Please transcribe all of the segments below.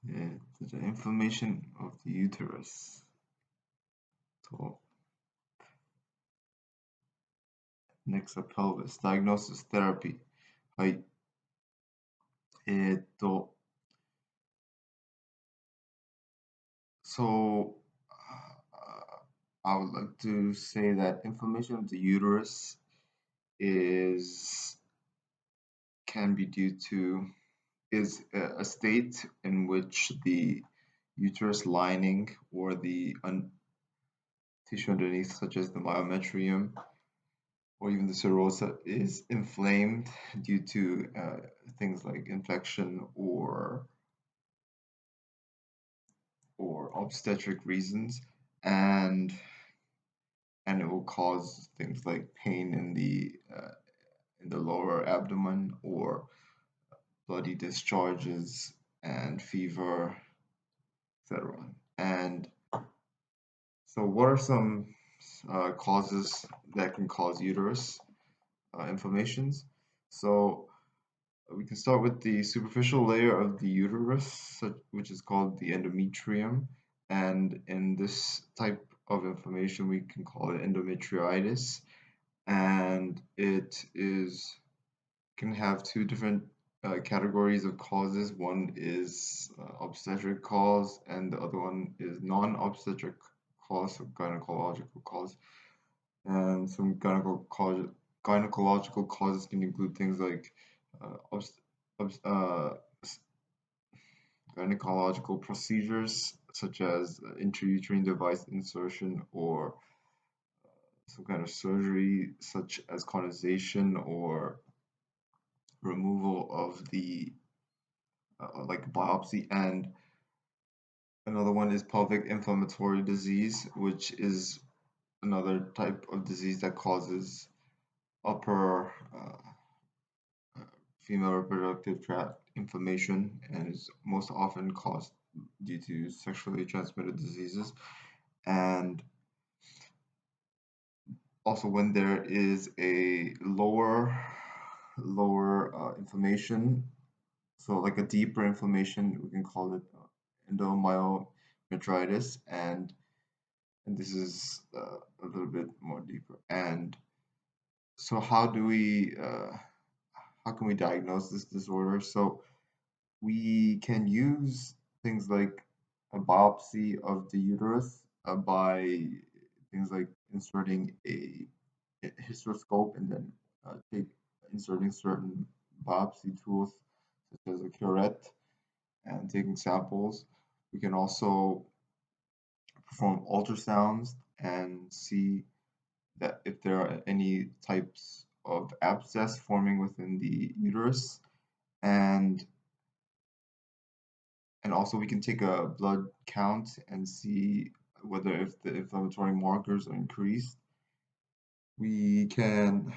The inflammation of the uterus. So, next up, pelvis. Diagnosis, therapy. はい。So, I would like to say that inflammation of the uterus is can be due to is a state in which the uterus lining or the tissue underneath, such as the myometrium or even the serosa, is inflamed due to things like infection or obstetric reasons, and it will cause things like pain in the lower abdomen or bloody discharges and fever, etc. And so, what are some causes that can cause uterus inflammations? So, we can start with the superficial layer of the uterus, which is called the endometrium. And in this type of inflammation, we can call it endometriitis. And it can have two different categories of causes. One is obstetric cause, and the other one is non-obstetric cause, so gynecological cause. And some gynecological causes can include things like uh, obst- gynecological procedures such as intrauterine device insertion or some kind of surgery such as conization or removal of the like biopsy. And another one is pelvic inflammatory disease, which is another type of disease that causes upper female reproductive tract inflammation and is most often caused due to sexually transmitted diseases. And also when there is a lower inflammation, so like a deeper inflammation, we can call it endomyometritis, and this is a little bit more deeper. And so how can we diagnose this disorder? So we can use things like a biopsy of the uterus by things like inserting a hysteroscope and then take inserting certain biopsy tools such as a curette and taking samples. We can also perform ultrasounds and see that if there are any types of abscess forming within the uterus, and also we can take a blood count and see whether if the inflammatory markers are increased. We can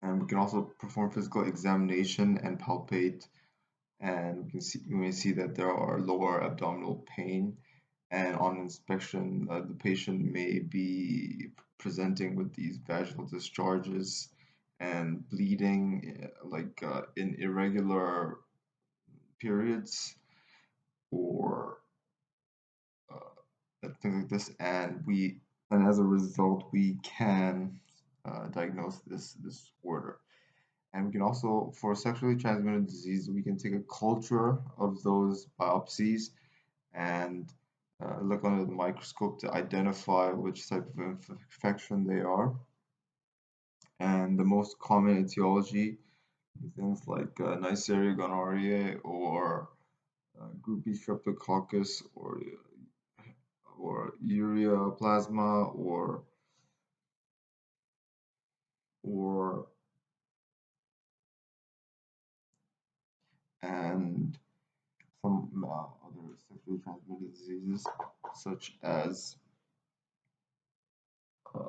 we can also perform physical examination and palpate, and we may see that there are lower abdominal pain, and on inspection the patient may be presenting with these vaginal discharges and bleeding in irregular periods or things like this, and as a result we can diagnose this disorder. And we can also, for sexually transmitted disease, we can take a culture of those biopsies and look under the microscope to identify which type of infection they are. And the most common etiology, things like Neisseria gonorrhoeae or group B streptococcus or urea plasma or and some other sexually transmitted diseases such as uh,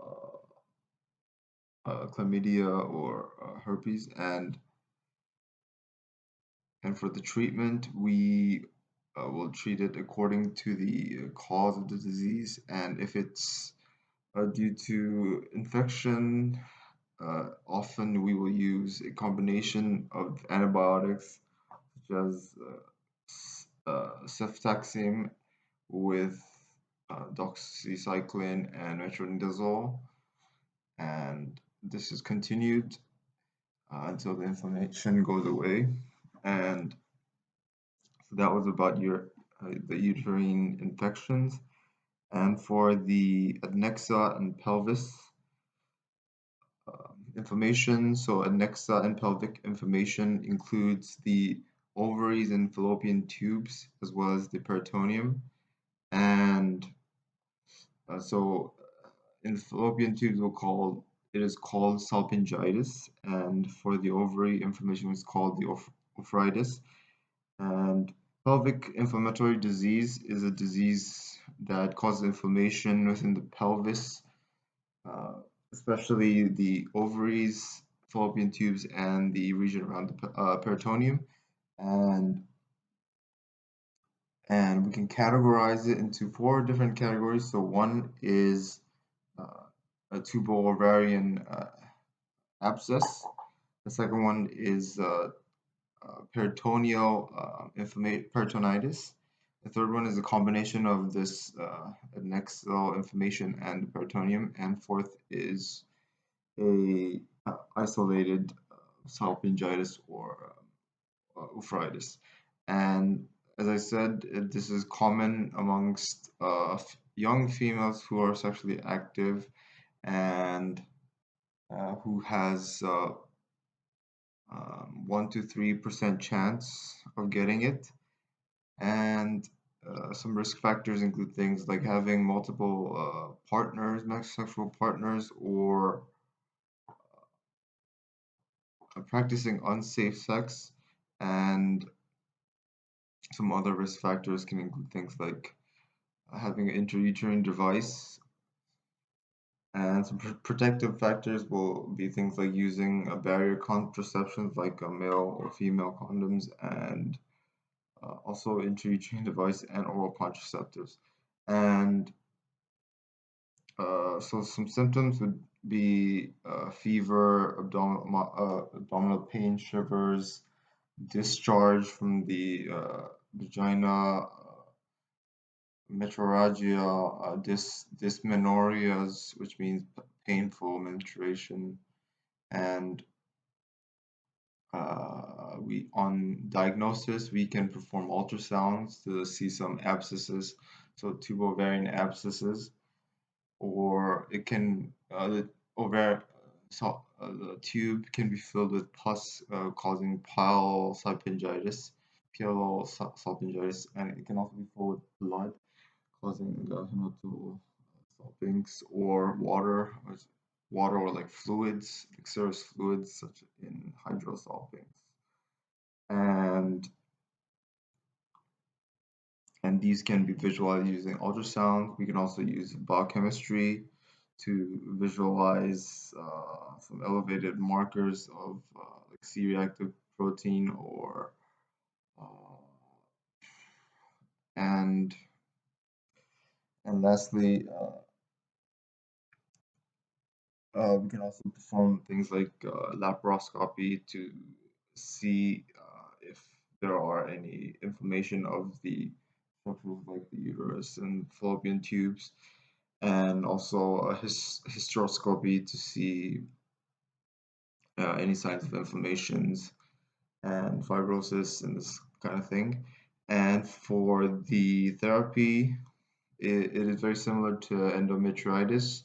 chlamydia or herpes. And for the treatment, we will treat it according to the cause of the disease. And if it's due to infection, often we will use a combination of antibiotics as ceftazine with doxycycline and metronidazole, and this is continued until the inflammation goes away. And so that was about the uterine infections. And for the adnexa and pelvis inflammation, so adnexa and pelvic inflammation includes the ovaries and fallopian tubes as well as the peritoneum. And so in fallopian tubes it is called salpingitis, and for the ovary inflammation is called the ophritis. And pelvic inflammatory disease is a disease that causes inflammation within the pelvis, uh, especially the ovaries, fallopian tubes, and the region around the peritoneum. And we can categorize it into 4 different categories. So one is a tubal ovarian abscess. The second one is peritoneal peritonitis. The third one is a combination of this adnexal inflammation and the peritoneum. And fourth is a isolated salpingitis or ophritis. And as I said, this is common amongst young females who are sexually active and who has 1 to 3% chance of getting it. And some risk factors include things like having multiple partners, sexual partners, or practicing unsafe sex. And some other risk factors can include things like having an intrauterine device. And some protective factors will be things like using a barrier contraceptions like a male or female condoms, and also intrauterine device and oral contraceptives. And so some symptoms would be fever, abdominal pain, shivers, discharge from the vagina, metrorrhagia, dysmenorias, which means painful menstruation, and on diagnosis we can perform ultrasounds to see some abscesses, so tubovarian abscesses, or it can the tube can be filled with pus causing pile salpingitis, PLO salpingitis, and it can also be full with blood causing hematosalpinx, or water or like fluids, like serous fluids such in hydrosalpinx. And these can be visualized using ultrasound. We can also use biochemistry to visualize some elevated markers of like C-reactive protein or uh, and lastly we can also perform things like laparoscopy to see if there are any inflammation of the structures like the uterus and fallopian tubes, and also a hysteroscopy to see any signs of inflammations and fibrosis and this kind of thing. And for the therapy, it is very similar to endometritis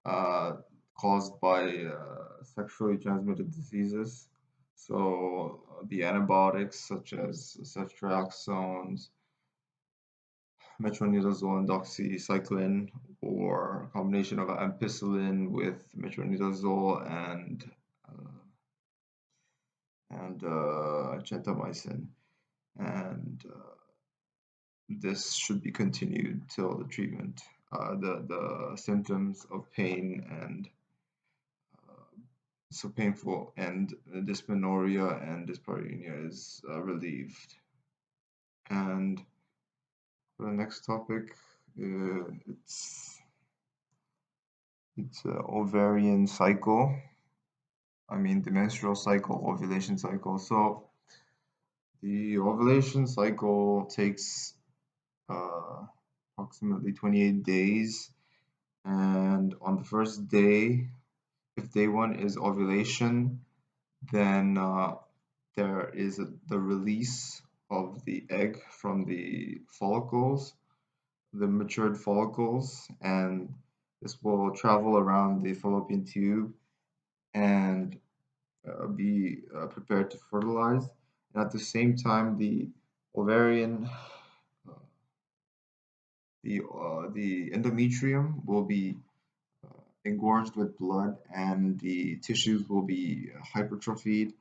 uh, caused by sexually transmitted diseases. So the antibiotics such as ceftriaxones, metronidazole and doxycycline, or a combination of ampicillin with metronidazole and gentamicin, and this should be continued till the treatment, the symptoms of pain and so painful and dysmenorrhea and dyspareunia is relieved. And for the next topic, it's ovarian cycle. I mean the menstrual cycle, ovulation cycle. So The ovulation cycle takes uh, approximately 28 days, and on the first day, if day one is ovulation, then there is the release of the egg from the follicles, the matured follicles, and this will travel around the fallopian tube and be prepared to fertilize. And at the same time, ovarian, uh, the endometrium will be engorged with blood, and the tissues will be hypertrophied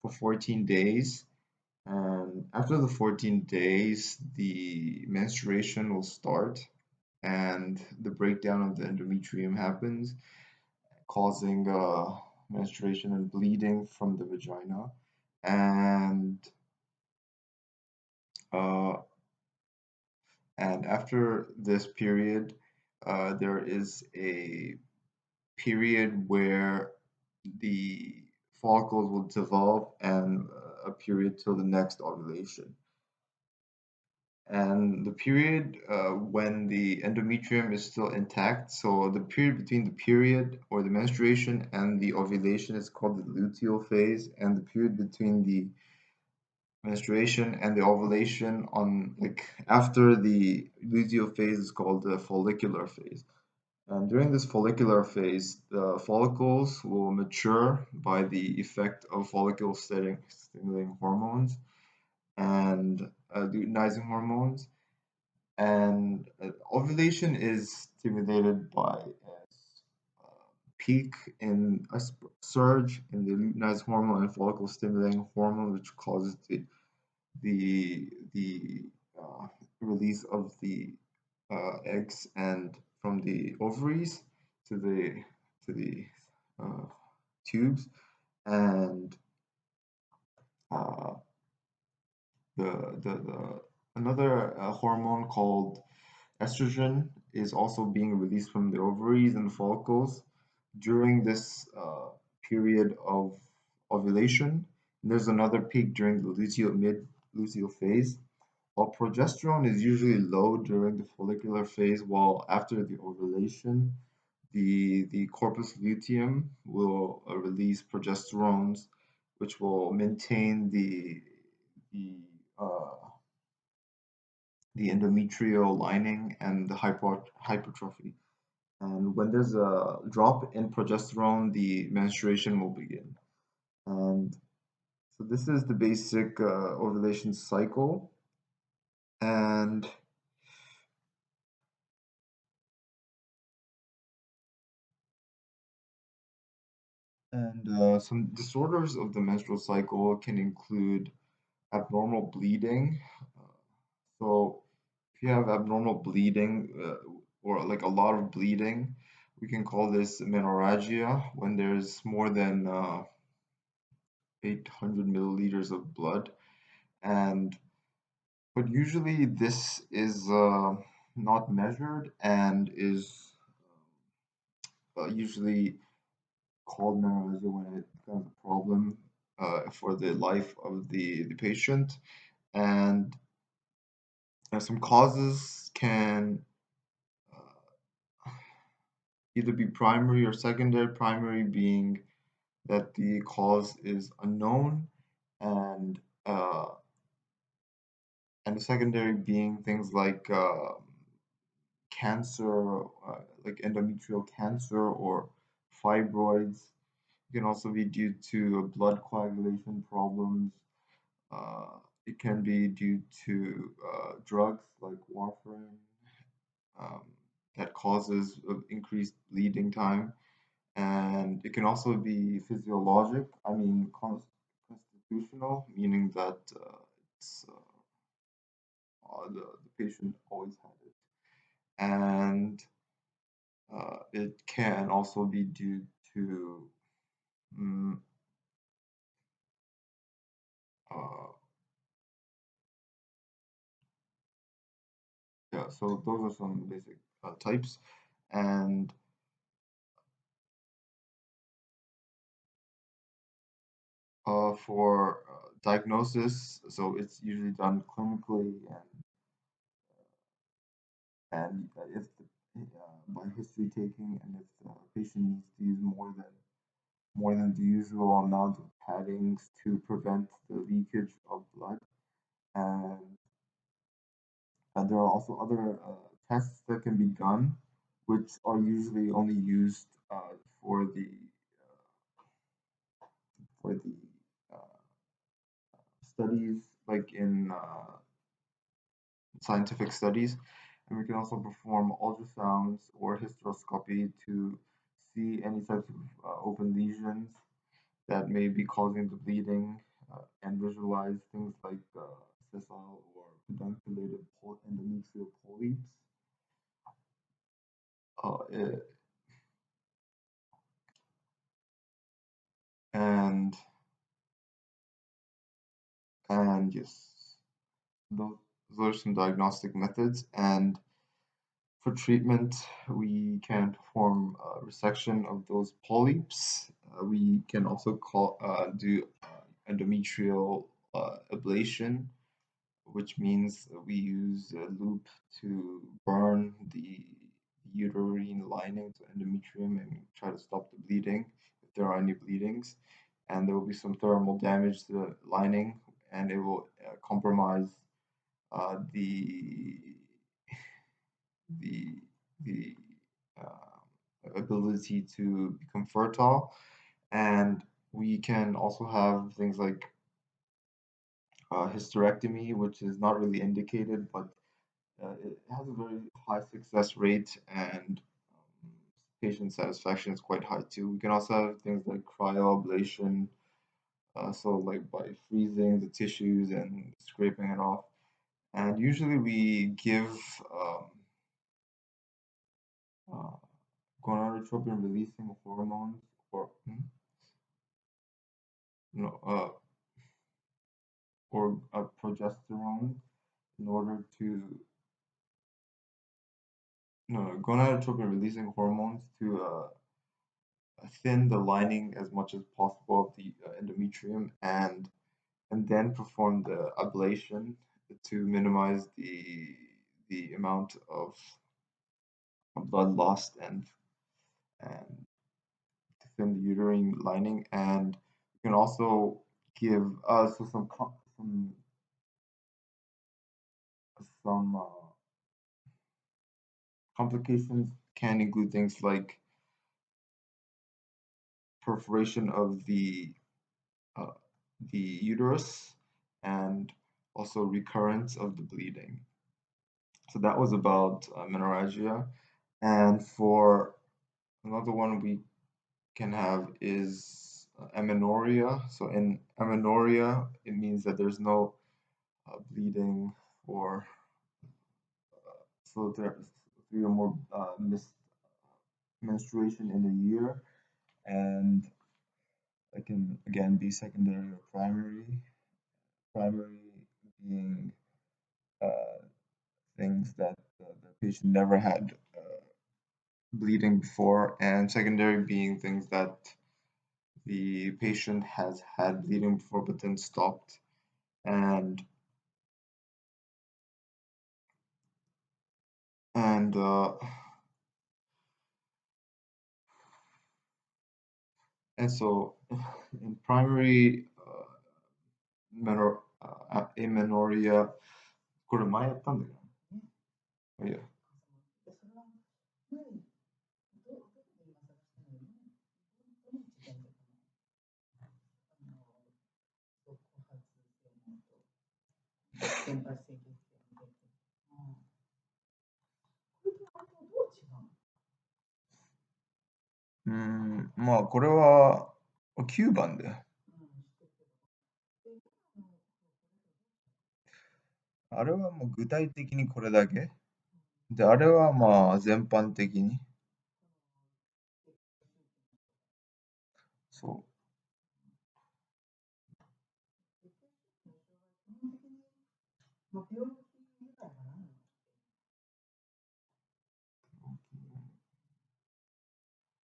for 14 days. And after the 14 days, the menstruation will start, and the breakdown of the endometrium happens, causing menstruation and bleeding from the vagina. And uh, and after this period, there is a period where the follicles will develop, and a period till the next ovulation. And the period when the endometrium is still intact, so the period between the period or the menstruation and the ovulation is called the luteal phase, and the period between the menstruation and the ovulation on like after the luteal phase is called the follicular phase. And during this follicular phase, the follicles will mature by the effect of follicle stimulating hormones and luteinizing hormones. And ovulation is stimulated by a peak in a surge in the luteinizing hormone and follicle stimulating hormone, which causes the release of the eggs and from the ovaries to the uh, tubes, and uh, the another hormone called estrogen is also being released from the ovaries and follicles during this period of ovulation. And there's another peak during the luteal phase. While progesterone is usually low during the follicular phase, while after the ovulation, the corpus luteum will release progesterones, which will maintain the uh, the endometrial lining and the hypertrophy. And when there's a drop in progesterone, the menstruation will begin. And so this is the basic ovulation cycle. And some disorders of the menstrual cycle can include abnormal bleeding. So if you have abnormal bleeding or like a lot of bleeding, we can call this menorrhagia when there's more than 800 milliliters of blood. And but usually this is not measured and is usually called menorrhagia when it becomes a problem for the life of the patient. And some causes can either be primary or secondary, primary being that the cause is unknown, and uh, and the secondary being things like cancer, like endometrial cancer or fibroids. It can also be due to blood coagulation problems. It can be due to drugs like warfarin um, that causes increased bleeding time, and it can also be physiologic. I mean, constitutional, meaning that the patient always had it, and it can also be due to mm, uh, yeah. So those are some basic types, and for diagnosis, so it's usually done clinically and if by history taking, and if the patient needs to use more than the usual amount of paddings to prevent the leakage of blood. And, and there are also other tests that can be done, which are usually only used for the for the uh, studies, like in scientific studies. And we can also perform ultrasounds or hysteroscopy to see any types of open lesions that may be causing the bleeding and visualize things like sessile or pedunculated endometrial polyps. Uh, eh, and and yes, those, those are some diagnostic methods. And for treatment, we can perform resection of those polyps. We can also do endometrial ablation, which means we use a loop to burn the uterine lining to endometrium and try to stop the bleeding if there are any bleedings. And there will be some thermal damage to the lining, and it will compromise the the the ability to become fertile. And we can also have things like hysterectomy, which is not really indicated, but it has a very high success rate, and patient satisfaction is quite high too. We can also have things like cryoablation, so like by freezing the tissues and scraping it off. And usually we give um, uh, gonadotropin releasing hormones or no, progesterone in order to no gonadotropin releasing hormones to thin the lining as much as possible of the endometrium, and then perform the ablation to minimize the amount of blood lost and to thin the uterine lining. And you can also give so some complications can include things like perforation of uh, the uterus and also recurrence of the bleeding. So that was about menorrhagia. And for another one we can have is amenorrhea. So in amenorrhea, it means that there's no bleeding for so there 3 or more menstruation in a year, and it can again be secondary or primary. Primary being uh, things that the patient never had bleeding before, and secondary being things that the patient has had bleeding before but then stopped. And and uh, and so in primary amenorrhea これ前やったんだけどいいやまあこれは9番であれはもう具体的にこれだけで、あれはまあ全般的にそう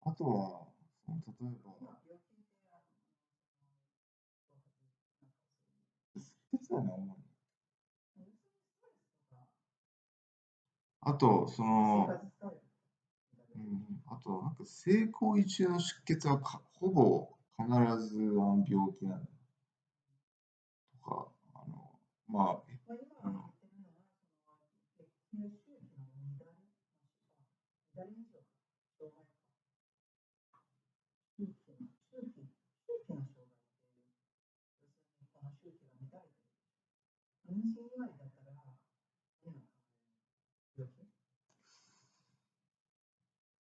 あとは例えばよね、主に。あと、あと、なんか性行為中の出血はほぼ必ず病気なのとか、まあ、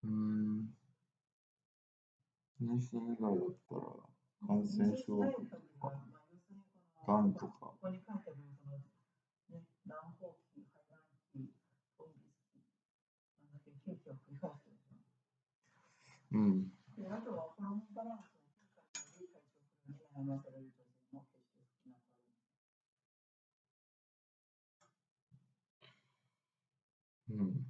うん、妊娠以外だったら感染症とか、がんとか、うん、うん、